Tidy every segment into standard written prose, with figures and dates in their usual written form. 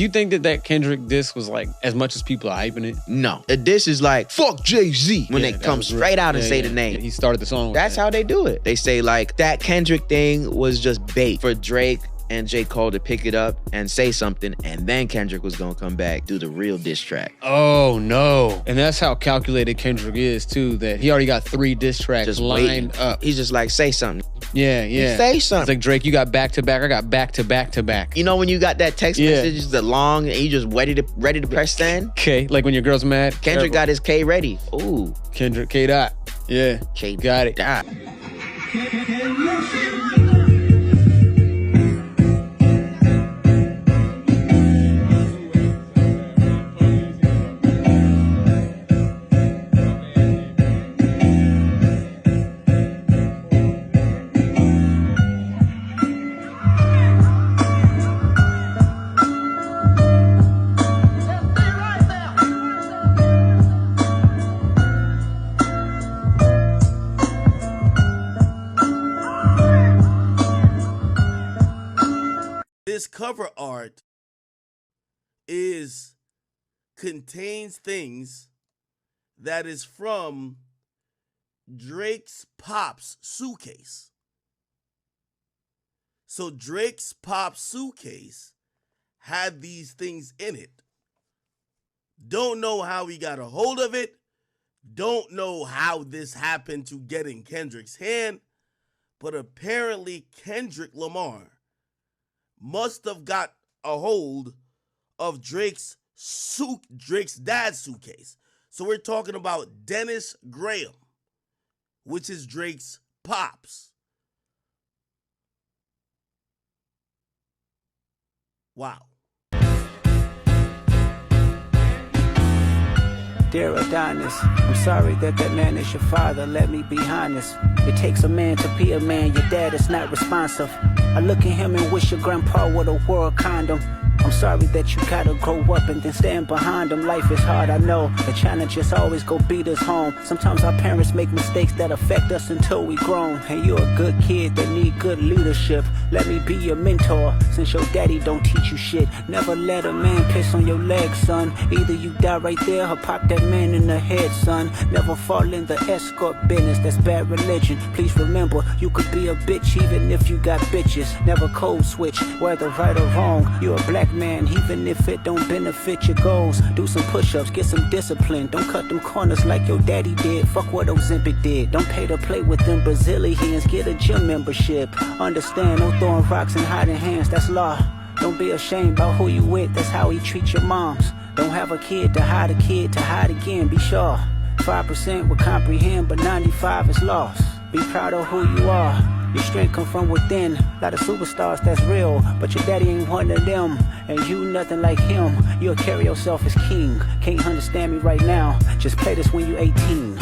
Do you think that Kendrick diss was like as much as people are hyping it? No. A diss is like, fuck Jay-Z, when they come straight out and say the name. He started the song with That's how they do it. They say like, that Kendrick thing was just bait for Drake and J. Cole to pick it up and say something, and then Kendrick was gonna come back, do the real diss track. Oh, no. And that's how calculated Kendrick is, too, that he already got 3 diss tracks just lined up. He's just like, say something. Yeah. Say something. It's like, Drake, you got back-to-back, I got back-to-back-to-back. You know when you got that text message, the long, and you just ready to press send? K, like when your girl's mad. Kendrick got his K ready. Ooh. Kendrick, K-Dot. Yeah. K got it. Dot. This cover art contains things that is from Drake's Pop's suitcase. So Drake's Pop's suitcase had these things in it. Don't know how he got a hold of it. Don't know how this happened to get in Kendrick's hand. But apparently Kendrick Lamar must have got a hold of Drake's dad's suitcase. So we're talking about Dennis Graham, which is Drake's pops. Wow. Dear Adonis, I'm sorry that man is your father. Let me be honest. It takes a man to be a man. Your dad is not responsive. I look at him and wish your grandpa would have wore a condom. I'm sorry that you gotta grow up and then stand behind them. Life is hard, I know. The challenges always go beat us home. Sometimes our parents make mistakes that affect us until we grown. And you're a good kid that need good leadership. Let me be your mentor, since your daddy don't teach you shit. Never let a man piss on your leg, son. Either you die right there or pop that man in the head, son. Never fall in the escort business, that's bad religion. Please remember, you could be a bitch even if you got bitches. Never code switch, whether right or wrong. You're a black man, even if it don't benefit your goals. Do some push-ups, get some discipline. Don't cut them corners like your daddy did. Fuck what Ozempic did. Don't pay to play with them Brazilians. Get a gym membership. Understand, no throwing rocks and hiding hands, that's law. Don't be ashamed about who you with, that's how he treats your moms. Don't have a kid to hide again, be sure. 5% will comprehend, but 95 is lost. Be proud of who you are. Your strength come from within. Lot of superstars, that's real, but your daddy ain't one of them. And you nothing like him. You'll carry yourself as king. Can't understand me right now. Just play this when you 18.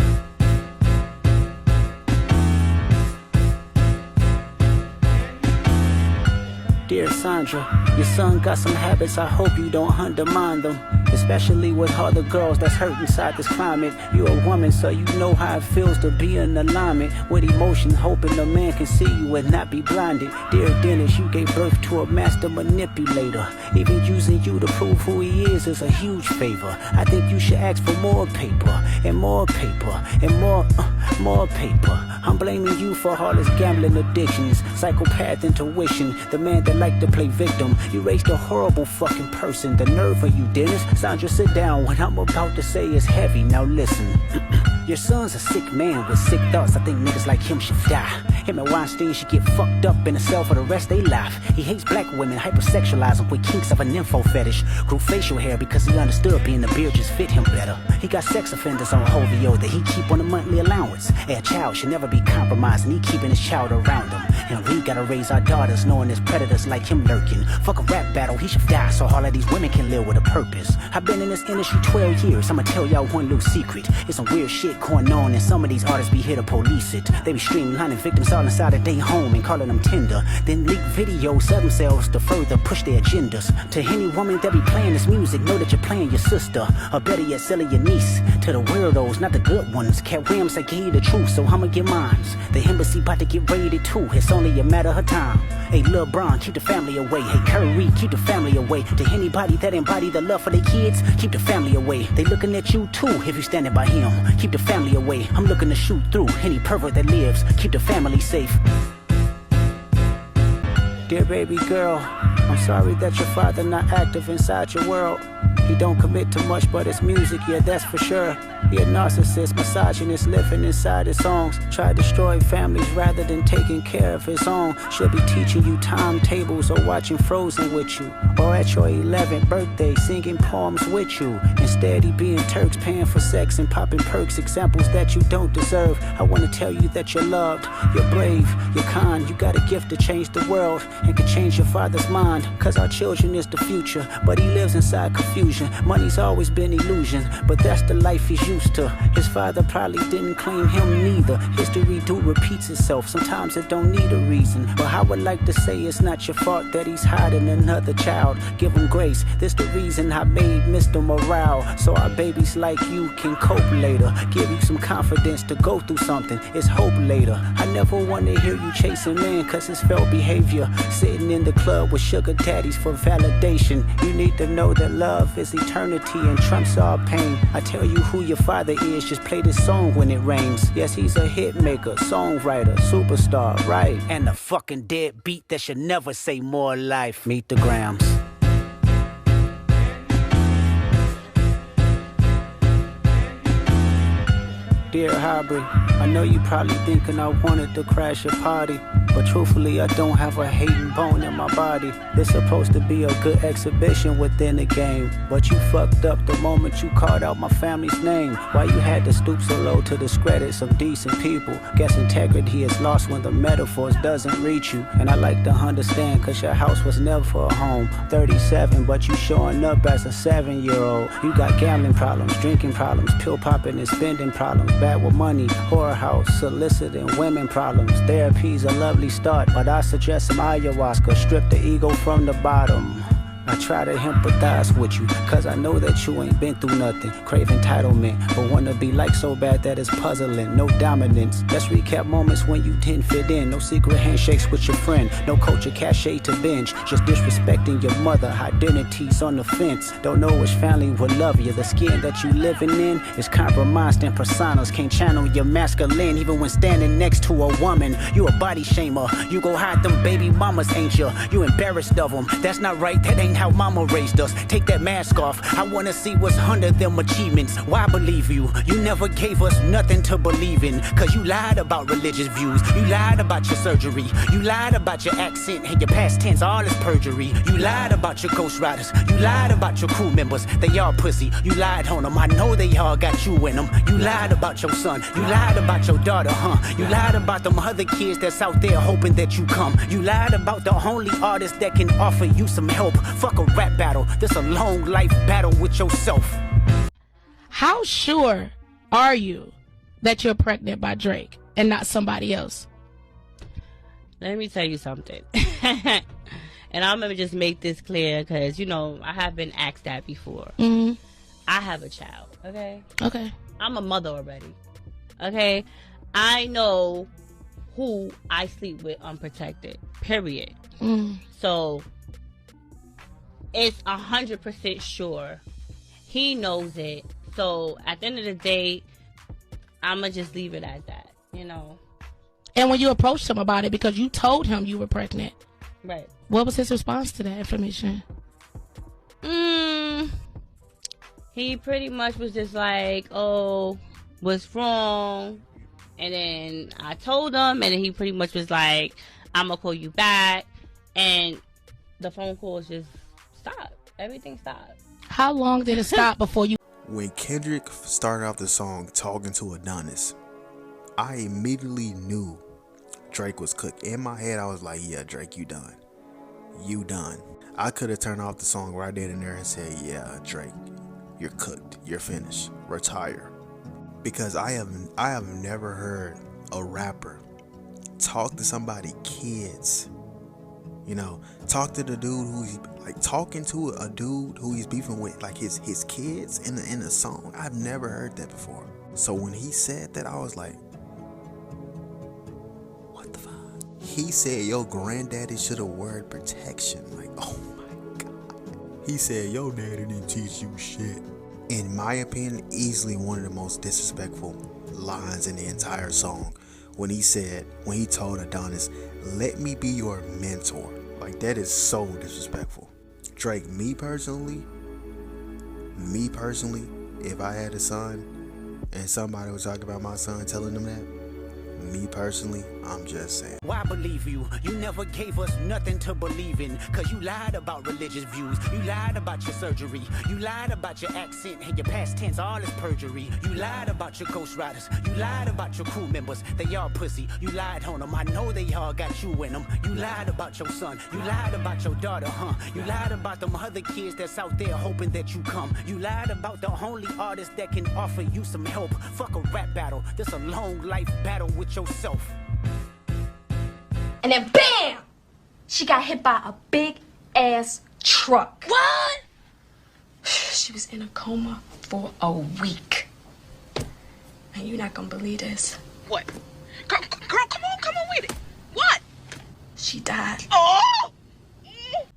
Dear Sandra, your son got some habits, I hope you don't undermine them. Especially with other girls that's hurt inside this climate. You're a woman, so you know how it feels to be in alignment with emotion, hoping a man can see you and not be blinded. Dear Dennis, you gave birth to a master manipulator. Even using you to prove who he is a huge favor. I think you should ask for more paper, and more paper, and more paper. I'm blaming you for all his gambling addictions, psychopath intuition, the man that liked to play victim. You raised a horrible fucking person. The nerve of you, Dennis. Sandra, sit down. What I'm about to say is heavy. Now listen. Your son's a sick man with sick thoughts. I think niggas like him should die. Him and Weinstein should get fucked up in a cell for the rest of their life. He hates black women, hypersexualize them with kinks of an info fetish. Grew facial hair because he understood being the beard just fit him better. He got sex offenders on Hovio that he keep on a monthly allowance. A child should never be compromised, and he keeping his child around him. And we gotta raise our daughters knowing there's predators like him lurking. Fuck a rap battle, he should die so all of these women can live with a purpose. I've been in this industry 12 years, I'ma tell y'all one little secret. It's some weird shit going on, and some of these artists be here to police it. They be streamlining victims all inside of their home and calling them tender. Then leak videos of themselves to further push their agendas. To any woman that be playing this music, know that you're playing your sister, or better yet, selling your niece. To the weirdos, not the good ones. Cat Williams, I gave you the truth, so I'ma get mines. The embassy about to get raided too. His it's only a matter of time. Hey, Lil Bron, keep the family away. Hey, Curry, keep the family away. To anybody that embody the love for their kids, keep the family away. They looking at you too if you standing by him. Keep the family away. I'm looking to shoot through any pervert that lives. Keep the family safe. Dear baby girl, I'm sorry that your father not active inside your world. He don't commit to much but his music, yeah, that's for sure. He a narcissist, misogynist, living inside his songs. Try to destroy families rather than taking care of his own. Should be teaching you timetables or watching Frozen with you. Or at your 11th birthday singing poems with you. Instead he being Turks, paying for sex and popping perks. Examples that you don't deserve. I want to tell you that you're loved, you're brave, you're kind. You got a gift to change the world and can change your father's mind. Cause our children is the future, but he lives inside confusion. Money's always been illusion, but that's the life he's used to. His father probably didn't claim him neither. History do repeats itself, sometimes it don't need a reason. But I would like to say it's not your fault that he's hiding another child. Give him grace, this the reason I made Mr. Morale. So our babies like you can cope later. Give you some confidence to go through something, it's hope later. I never want to hear you chasing men cause it's felt behavior. Sitting in the club with sugar daddies for validation. You need to know that love is eternity and trumps all pain. I tell you who your father is, just play this song when it rains. Yes, he's a hit maker, songwriter, superstar, right? And a fucking dead beat that should never say more life. Meet the Grams. Dear Hybrid, I know you probably thinking I wanted to crash your party, but truthfully I don't have a hating bone in my body. This supposed to be a good exhibition within the game, but you fucked up the moment you called out my family's name. Why you had to stoop so low to discredit some decent people? Guess integrity is lost when the metaphors doesn't reach you. And I like to understand cause your house was never a home. 37 but you showing up as a 7-year-old. You got gambling problems, drinking problems, pill popping and spending problems. Bad with money, whorehouse, soliciting women problems. Therapy's a lovely start, but I suggest some ayahuasca. Strip the ego from the bottom. I try to empathize with you, cause I know that you ain't been through nothing. Crave entitlement, but wanna be like so bad that it's puzzling. No dominance, let's recap moments when you didn't fit in. No secret handshakes with your friend, no culture cachet to binge. Just disrespecting your mother, identities on the fence. Don't know which family would love you. The skin that you living in is compromised in personas. Can't channel your masculine even when standing next to a woman. You a body shamer, you go hide them baby mamas, ain't you? You embarrassed of them, that's not right, that ain't how mama raised us. Take that mask off, I wanna see what's under them achievements. Why believe you? You never gave us nothing to believe in. Cause you lied about religious views, you lied about your surgery, you lied about your accent and your past tense, all is perjury. You lied about your ghost riders, you lied about your crew members, they all pussy, you lied on them, I know they all got you in them. You lied about your son, you lied about your daughter, you lied about them other kids that's out there hoping that you come. You lied about the only artist that can offer you some help. Fuck a rap battle, this a long life battle with yourself. How sure are you that you're pregnant by Drake and not somebody else? Let me tell you something. And I'm gonna just make this clear because, you know, I have been asked that before. Mm-hmm. I have a child, okay? Okay. I'm a mother already, okay? I know who I sleep with unprotected, period. So it's 100% sure he knows it. So at the end of the day, I'ma just leave it at that, you know. And when you approached him about it, because you told him you were pregnant, right? What was his response to that information? He pretty much was just like, "Oh, what's wrong?" And then I told him, and then he pretty much was like, "I'm gonna call you back," and the phone calls just stopped. Everything stopped. How long did it stop before you? When Kendrick started off the song talking to Adonis, I immediately knew Drake was cooked. In my head, I was like, yeah, Drake, you done. You done. I could have turned off the song right then and there and said, yeah, Drake, you're cooked. You're finished. Retire. Because I have never heard a rapper talk to somebody kids. You know, talk to the dude who's like talking to a dude who he's beefing with, like his kids in a song. I've never heard that before. So when he said that, I was like, what the fuck? He said your granddaddy should have worn protection. Like, oh my God. He said your daddy didn't teach you shit. In my opinion, easily one of the most disrespectful lines in the entire song. When he told Adonis, let me be your mentor. Like, that is so disrespectful. Drake, me personally, if I had a son and somebody was talking about my son telling them that, me personally, I'm just saying. Why believe you? You never gave us nothing to believe in. Cause you lied about religious views. You lied about your surgery. You lied about your accent and your past tense, all is perjury. You lied about your ghostwriters. You lied about your crew members. They all pussy. You lied on them. I know they all got you in them. You lied about your son. You lied about your daughter, huh? You lied about them other kids that's out there hoping that you come. You lied about the only artist that can offer you some help. Fuck a rap battle. This a long life battle with yourself. And then BAM! She got hit by a big ass truck. What? She was in a coma for a week. And you're not gonna believe this. What? Girl, come on with it. What? She died. Oh!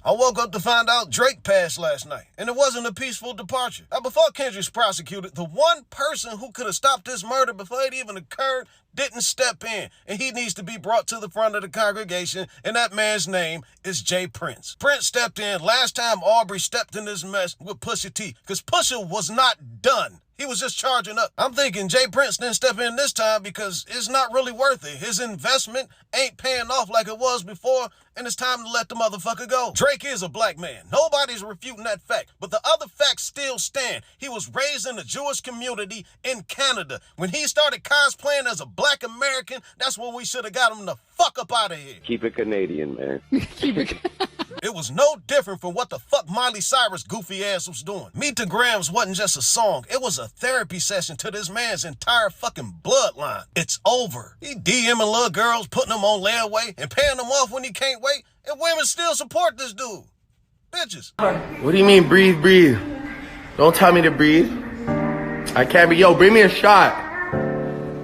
I woke up to find out Drake passed last night, and it wasn't a peaceful departure. Now, before Kendrick's prosecuted, the one person who could have stopped this murder before it even occurred didn't step in, and he needs to be brought to the front of the congregation, and that man's name is Jay Prince. Prince stepped in last time Aubrey stepped in this mess with Pusha T, because Pusha was not done. He was just charging up. I'm thinking Jay Prince didn't step in this time because it's not really worth it. His investment ain't paying off like it was before, and it's time to let the motherfucker go. Drake is a black man. Nobody's refuting that fact, but the other facts still stand. He was raised in the Jewish community in Canada. When he started cosplaying as a black American, that's when we should have got him the fuck up out of here. Keep it Canadian, man. It was no different from what the fuck Miley Cyrus goofy ass was doing. Meet the Grams wasn't just a song. It was a therapy session to this man's entire fucking bloodline. It's over. He DMing little girls, putting them on layaway, and paying them off when he can't wait, and women still support this dude. Bitches. What do you mean breathe? Don't tell me to breathe. I can't be. Yo, bring me a shot.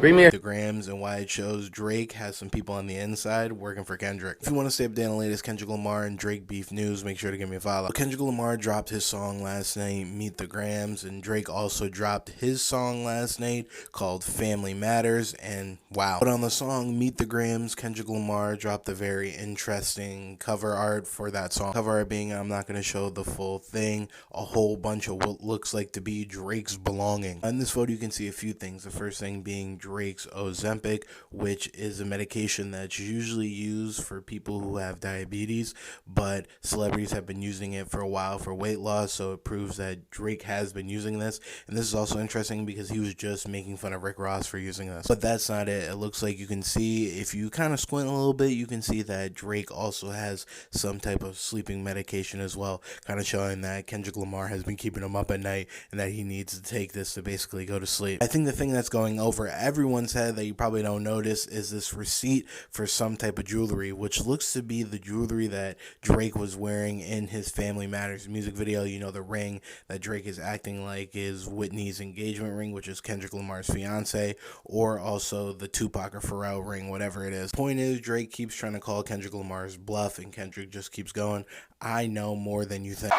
The Grams and why it shows Drake has some people on the inside working for Kendrick. If you want to stay up to the latest Kendrick Lamar and Drake beef news, make sure to give me a follow. Kendrick Lamar dropped his song last night, Meet the Grams, and Drake also dropped his song last night called Family Matters, and wow. But on the song Meet the Grams, Kendrick Lamar dropped a very interesting cover art for that song. Cover art being, I'm not going to show the full thing, a whole bunch of what looks like to be Drake's belonging. In this photo you can see a few things. The first thing being Drake's Ozempic, which is a medication that's usually used for people who have diabetes, but celebrities have been using it for a while for weight loss, so it proves that Drake has been using this. And this is also interesting because he was just making fun of Rick Ross for using this. But that's not it. It looks like you can see, if you kind of squint a little bit, you can see that Drake also has some type of sleeping medication as well, kind of showing that Kendrick Lamar has been keeping him up at night and that he needs to take this to basically go to sleep. I think the thing that's going over everyone's head that you probably don't notice is this receipt for some type of jewelry, which looks to be the jewelry that Drake was wearing in his Family Matters music video. You know, the ring that Drake is acting like is Whitney's engagement ring, which is Kendrick Lamar's fiance, or also the Tupac or Pharrell ring, whatever it is. Point is, Drake keeps trying to call Kendrick Lamar's bluff, and Kendrick just keeps going, I know more than you think.